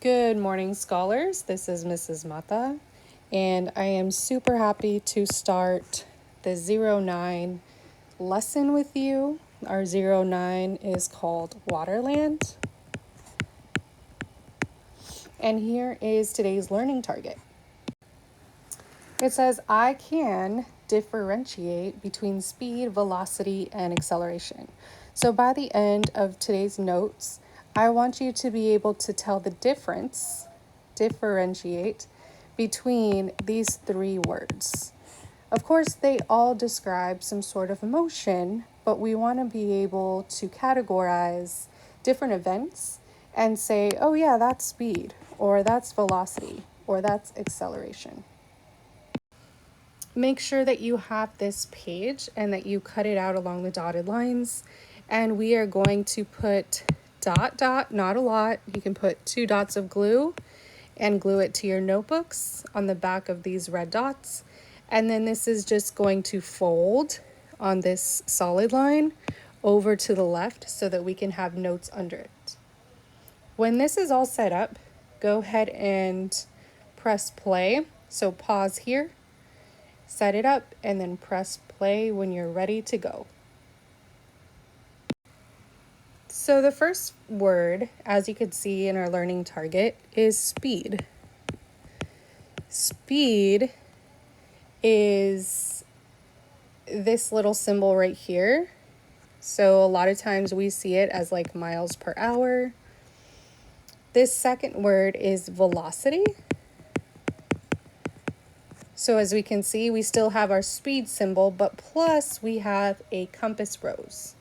Good morning, scholars. This is Mrs. Mata, and I am super happy to start the 09 lesson with you. Our 09 is called Waterland, and here is today's learning target. It says, I can differentiate between speed, velocity, and acceleration. So by the end of today's notes, I want you to be able to tell the differentiate between these three words. Of course, they all describe some sort of emotion, but we want to be able to categorize different events and say, oh yeah, that's speed, or that's velocity, or that's acceleration. Make sure that you have this page and that you cut it out along the dotted lines. And we are going to put dot, dot, not a lot. You can put 2 dots of glue and glue it to your notebooks on the back of these red dots. And then this is just going to fold on this solid line over to the left so that we can have notes under it. When this is all set up, go ahead and press play. So pause here, set it up, and then press play when you're ready to go. So the first word, as you could see in our learning target, is speed. Speed is this little symbol right here. So a lot of times we see it as like miles per hour. This second word is velocity. So as we can see, we still have our speed symbol, but plus we have a compass rose.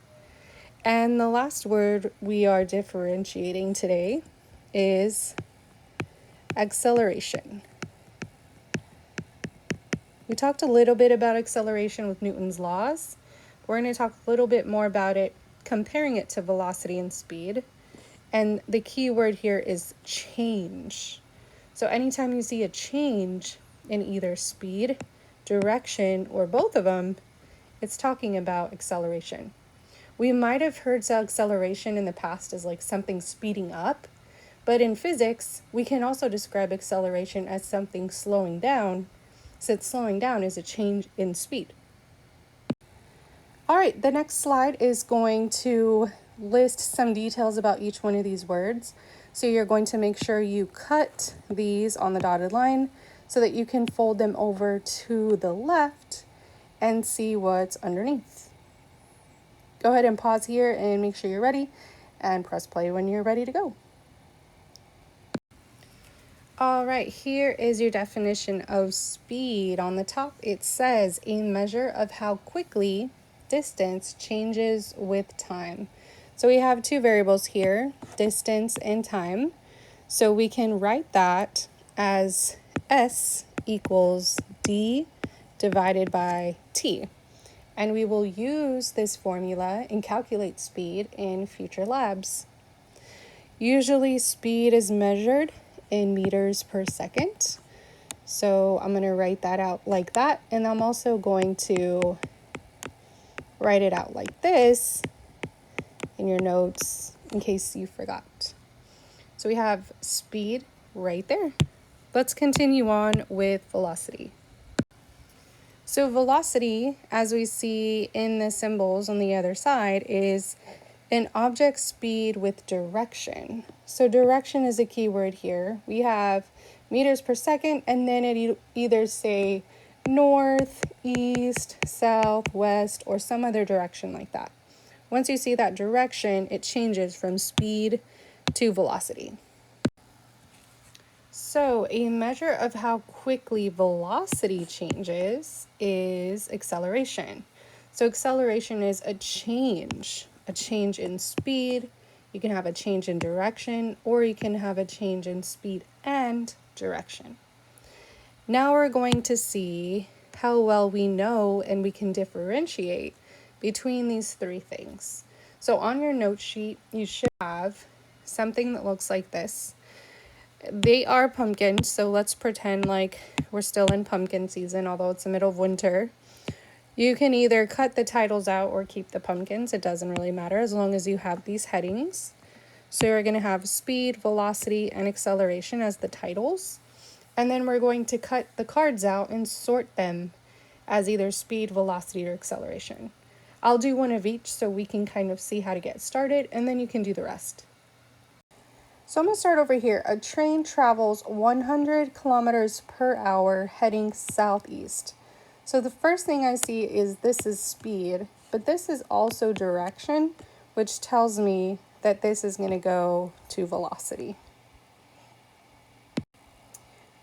And the last word we are differentiating today is acceleration. We talked a little bit about acceleration with Newton's laws. We're going to talk a little bit more about it, comparing it to velocity and speed. And the key word here is change. So anytime you see a change in either speed, direction, or both of them, it's talking about acceleration. We might have heard acceleration in the past as like something speeding up, but in physics, we can also describe acceleration as something slowing down, since slowing down is a change in speed. All right, the next slide is going to list some details about each one of these words. So you're going to make sure you cut these on the dotted line so that you can fold them over to the left and see what's underneath. Go ahead and pause here and make sure you're ready and press play when you're ready to go. All right, here is your definition of speed. On the top, it says a measure of how quickly distance changes with time. So we have two variables here, distance and time. So we can write that as S equals D divided by T. And we will use this formula and calculate speed in future labs. Usually speed is measured in meters per second. So I'm going to write that out like that. And I'm also going to write it out like this in your notes in case you forgot. So we have speed right there. Let's continue on with velocity. So velocity, as we see in the symbols on the other side, is an object speed with direction. So direction is a key word here. We have meters per second, and then it either say north, east, south, west, or some other direction like that. Once you see that direction, it changes from speed to velocity. So a measure of how quickly velocity changes is acceleration. So acceleration is a change in speed. You can have a change in direction, or you can have a change in speed and direction. Now we're going to see how well we know and we can differentiate between these three things. So on your note sheet, you should have something that looks like this. They are pumpkins, so let's pretend like we're still in pumpkin season, although it's the middle of winter. You can either cut the titles out or keep the pumpkins. It doesn't really matter as long as you have these headings. So we're going to have speed, velocity, and acceleration as the titles. And then we're going to cut the cards out and sort them as either speed, velocity, or acceleration. I'll do one of each so we can kind of see how to get started, and then you can do the rest. So I'm going to start over here. A train travels 100 kilometers per hour heading southeast. So the first thing I see is this is speed, but this is also direction, which tells me that this is going to go to velocity.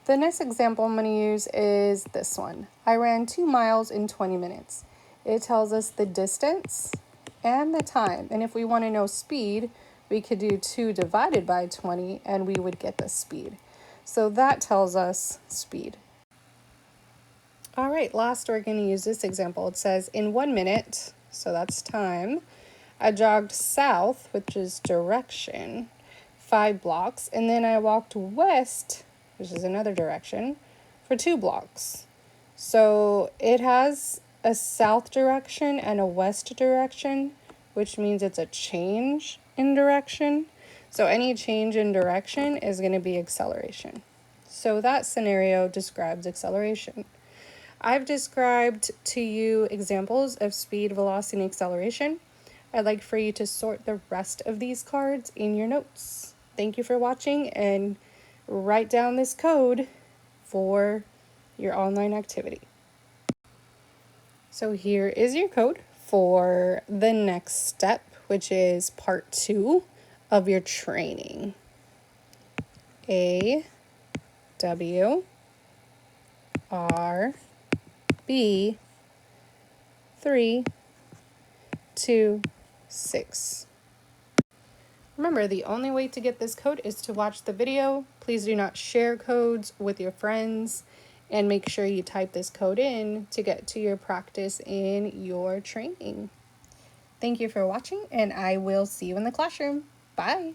The next example I'm going to use is this one. I ran 2 miles in 20 minutes. It tells us the distance and the time. And if we want to know speed, we could do 2 divided by 20 and we would get the speed. So that tells us speed. All right, last we're going to use this example. It says in 1 minute, so that's time, I jogged south, which is direction, 5 blocks, and then I walked west, which is another direction, for 2 blocks. So it has a south direction and a west direction, which means it's a change in direction. So any change in direction is going to be acceleration. So that scenario describes acceleration. I've described to you examples of speed, velocity, and acceleration. I'd like for you to sort the rest of these cards in your notes. Thank you for watching, and write down this code for your online activity. So here is your code for the next step, which is part 2 of your training. A, W, R, B, 3, 2, 6. Remember, the only way to get this code is to watch the video. Please do not share codes with your friends, and make sure you type this code in to get to your practice in your training. Thank you for watching, and I will see you in the classroom. Bye.